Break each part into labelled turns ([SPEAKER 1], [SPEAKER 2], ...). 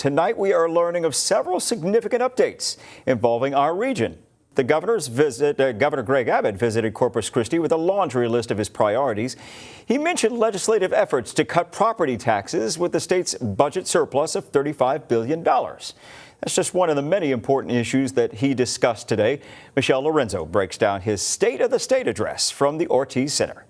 [SPEAKER 1] tonight we are learning of several significant updates involving our region. The governor's visit, Governor Greg Abbott visited Corpus Christi with a laundry list of his priorities. He mentioned legislative efforts to cut property taxes with the state's budget surplus of $35 billion. That's just one of the many important issues that he discussed today. Michelle Lorenzo breaks down his State of the State address from the Ortiz Center.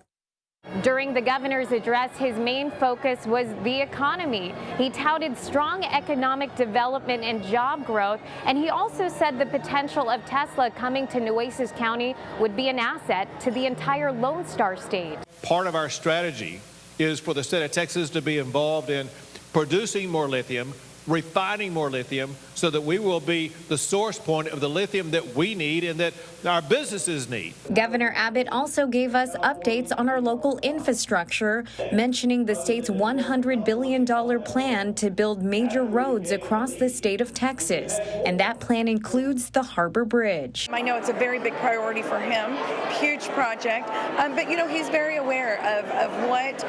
[SPEAKER 2] During the governor's address, his main focus was the economy. He touted strong economic development and job growth, and he also said the potential of Tesla coming to Nueces County would be an asset to the entire Lone Star State.
[SPEAKER 3] Part of our strategy is for the state of Texas to be involved in producing more lithium, refining more lithium, so that we will be the source point of the lithium that we need and that our businesses need.
[SPEAKER 2] Governor Abbott also gave us updates on our local infrastructure, mentioning the state's $100 billion plan to build major roads across the state of Texas. And that plan includes the Harbor Bridge.
[SPEAKER 4] I know it's a very big priority for him, huge project, but you know, he's very aware of what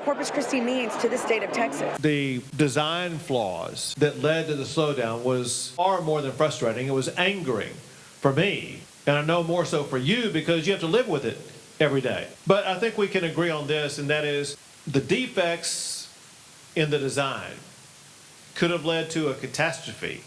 [SPEAKER 4] Corpus Christi means to the state of Texas.
[SPEAKER 3] The design flaws that led to the slowdown was far more than frustrating. It was angering for me, and I know more so for you because you have to live with it every day. But I think we can agree on this, and that is the defects in the design could have led to a catastrophe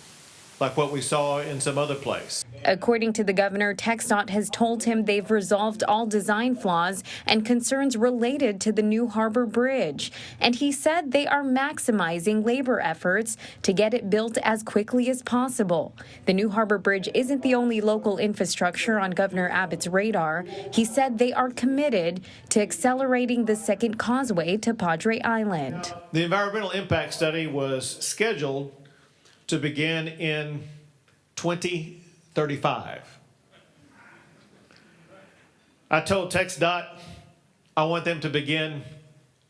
[SPEAKER 3] like what we saw in some other place.
[SPEAKER 2] According to the governor, TxDOT has told him they've resolved all design flaws and concerns related to the new Harbor Bridge. And he said they are maximizing labor efforts to get it built as quickly as possible. The new Harbor Bridge isn't the only local infrastructure on Governor Abbott's radar. He said they are committed to accelerating the second causeway to Padre Island.
[SPEAKER 3] The environmental impact study was scheduled to begin in 2035. I told TxDOT I want them to begin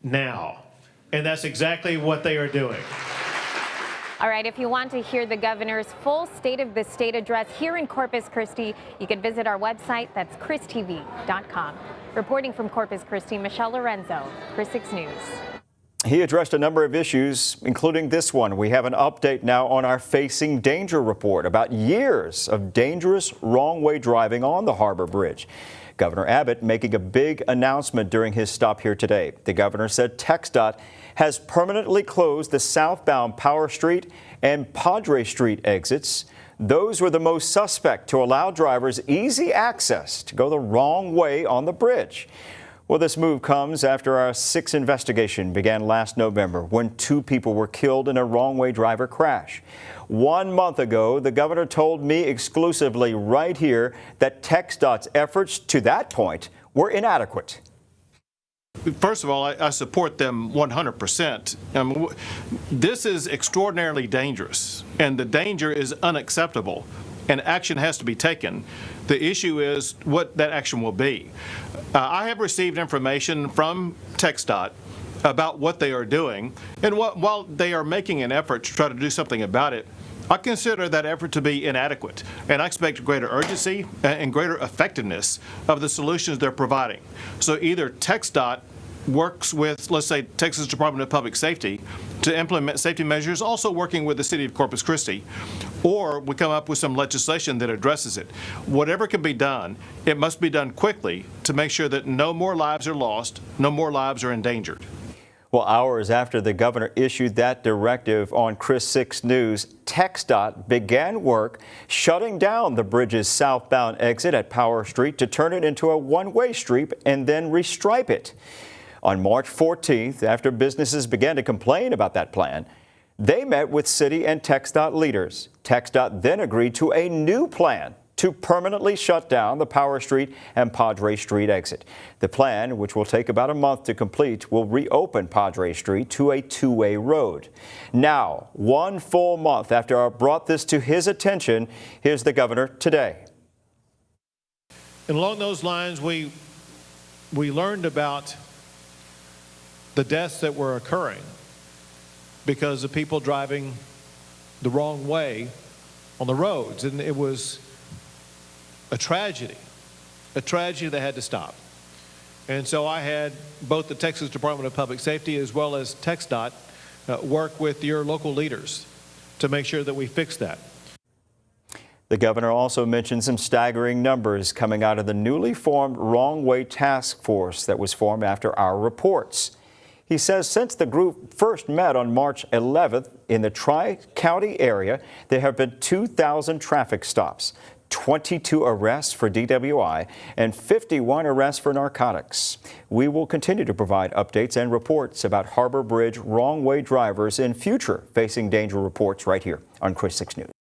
[SPEAKER 3] now, and that's exactly what they are doing.
[SPEAKER 2] All right, if you want to hear the governor's full State of the State address here in Corpus Christi, you can visit our website. That's christv.com. Reporting from Corpus Christi, Michelle Lorenzo, Chris 6 News.
[SPEAKER 1] He addressed a number of issues, including this one. We have an update now on our Facing Danger report about years of dangerous wrong-way driving on the Harbor Bridge. Governor Abbott making a big announcement during his stop here today. The governor said TxDOT has permanently closed the southbound Power Street and Padre Street exits. Those were the most suspect to allow drivers easy access to go the wrong way on the bridge. Well, this move comes after our 6 investigation began last November when 2 people were killed in a wrong-way driver crash. 1 month ago, the governor told me exclusively right here that TxDOT's efforts to that point were inadequate.
[SPEAKER 3] First of all, I support them 100%. This is extraordinarily dangerous, and the danger is unacceptable, and action has to be taken. The issue is what that action will be. I have received information from TxDOT about what they are doing, and while they are making an effort to try to do something about it, I consider that effort to be inadequate, and I expect greater urgency and greater effectiveness of the solutions they're providing. So either TxDOT works with, let's say, Texas Department of Public Safety to implement safety measures, also working with the city of Corpus Christi, or we come up with some legislation that addresses it. Whatever can be done, it must be done quickly to make sure that no more lives are lost, no more lives are endangered.
[SPEAKER 1] Well, hours after the governor issued that directive on Chris 6 News, TxDOT began work shutting down the bridge's southbound exit at Power Street to turn it into a one-way street and then restripe it. On March 14th, after businesses began to complain about that plan, they met with city and TxDOT leaders. TxDOT then agreed to a new plan to permanently shut down the Power Street and Padre Street exit. The plan, which will take about a month to complete, will reopen Padre Street to a 2-way road. Now, 1 full month after I brought this to his attention, here's the governor today.
[SPEAKER 3] And along those lines, we learned about the deaths that were occurring because of people driving the wrong way on the roads. And it was a tragedy that had to stop. And so I had both the Texas Department of Public Safety as well as TxDOT work with your local leaders to make sure that we fix that.
[SPEAKER 1] The governor also mentioned some staggering numbers coming out of the newly formed Wrong Way Task Force that was formed after our reports. He says since the group first met on March 11th in the Tri-County area, there have been 2,000 traffic stops, 22 arrests for DWI, and 51 arrests for narcotics. We will continue to provide updates and reports about Harbor Bridge wrong-way drivers in future Facing Danger reports right here on Chris 6 News.